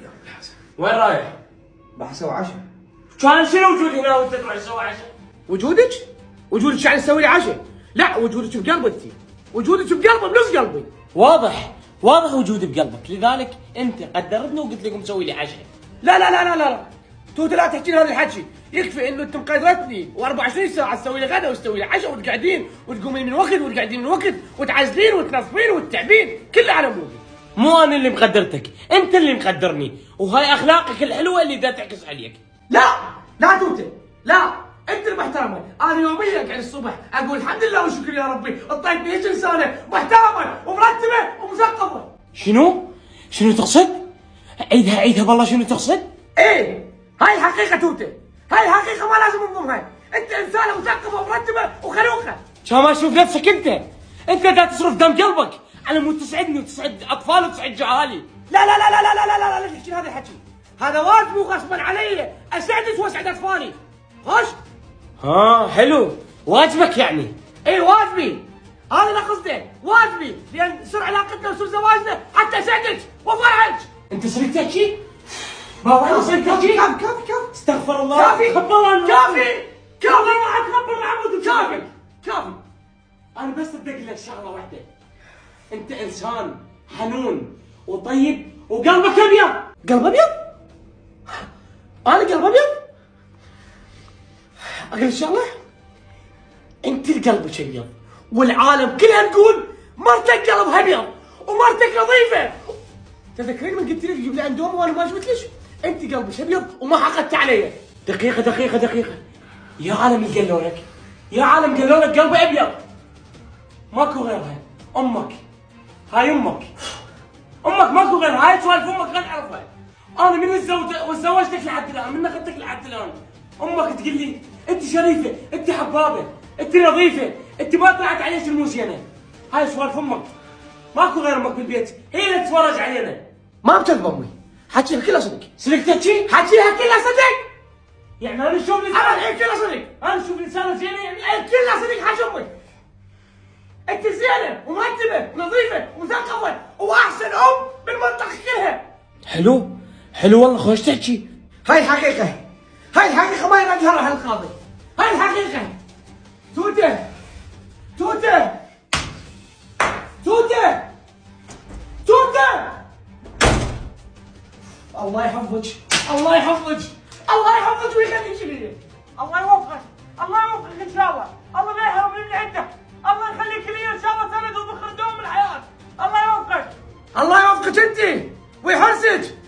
يا ابو الحسن وين رايح؟ راح اسوي عشاء. كان شنو وجود هنا وانت تروح تسوي عشاء؟ وجودك؟ وجودك يعني تسوي لي عشاء؟ لا، وجودك بقلبي انت. وجودك بقلبي بنص قلبي. واضح وجودي بقلبك، لذلك انت قدرتني وقلت لكم سوي لي عشاء. لا لا لا لا لا لا، توته لا تحكي لي هذا الحكي، يكفي انه انت مقدرتني و24 ساعه تسوي لي غدا وتسوي لي عشاء وتقعدين وتقومين من وقت وتقعدين من وقت وتعزلين وتنظفين وتتعبين، كله على مودي. مو انا اللي مقدرتك، انت اللي مقدرني، وهاي اخلاقك الحلوه اللي دا تعكس عليك. لا لا توته، لا، انت المحترمه. انا يوميا قاعد الصبح اقول الحمد لله والشكر يا ربي، اعطيتني هيك انسانه محترمه ومرتبه ومثقفه. شنو تقصد؟ عيدها بالله، شنو تقصد؟ ايه، هاي الحقيقه توته، هاي الحقيقه ما لازم نضمها. انت انسانه مثقفه ومرتبه وخلوقه. كان ما تشوف نفسك انت دا تصرف دم قلبك على مود تسعدني وتسعد اطفالي وتسعد جهالي. لا لا لا لا لا لا لا لا لا تحكي هذا الحكي، هذا واجبي وغصبا علي اسعدك واسعد اطفالي. خوش؟ حلو، واجبك يعني. ايه واجبي، هذا اللي قصده، واجبي، لان تصير علاقتنا وتصير زواجنا حتى اسعدك وافرحك. انت صرت تحكي؟ بابا انت صرت تحكي؟ كافي استغفر الله. كافي خبر الله. كافي ما عاد تخبر العمود. كافي. انا بس بدي اقول لك شغله واحده، انت انسان حنون وطيب وقلبك ابيض. قلب ابيض؟ انا قلب ابيض؟ اقول لك شغله، انت قلبك ابيض والعالم كلها تقول مرتك قلبها ابيض ومرتك نظيفه. تذكرين من قلت لك جيب لي اندومي وانا ما جبت ليش؟ انت قلبك ابيض وما حقدت علي. دقيقه، يا عالم اللي قالوا لك، يا عالم قالوا لك قلبي ابيض، ماكو غيرها. امك، هاي امك ماكو غيرها، هاي سوالف امك غير اعرفها. انا من وتزوجتك لحد الان، من اخذتك لحد الان، امك تقول لي انت شريفه، انت حبابه، انت نظيفه، انت ما طلعت عليك الموزينه. هاي سوالف امك، ماكو غير امك بالبيت، هي اللي تتفرج علينا. ما بكذب امي، حكيها كلها صدق. صدق تحكي؟ حكيها كلها صدق. يعني انا اشوف انا الحين كلها صدق. انا اشوف انسانه زينه يعني. كلها صدق حاج امي. انت زينه ومرتبه ونظيفه ومثقفه واحسن ام بالمنطقه كلها. حلو والله، خوش تحكي. هاي الحقيقه ما يردها القاضي. هاي الحقيقه. توته الله يحفظك، الله يحفظك ويخليك لي. الله يوفقك ان شاء الله. الله ما يحرمني من عنده. الله يخليك لي ان شاء الله سند وذخر دوم الحياه. الله يوفقك انت ويحرسك.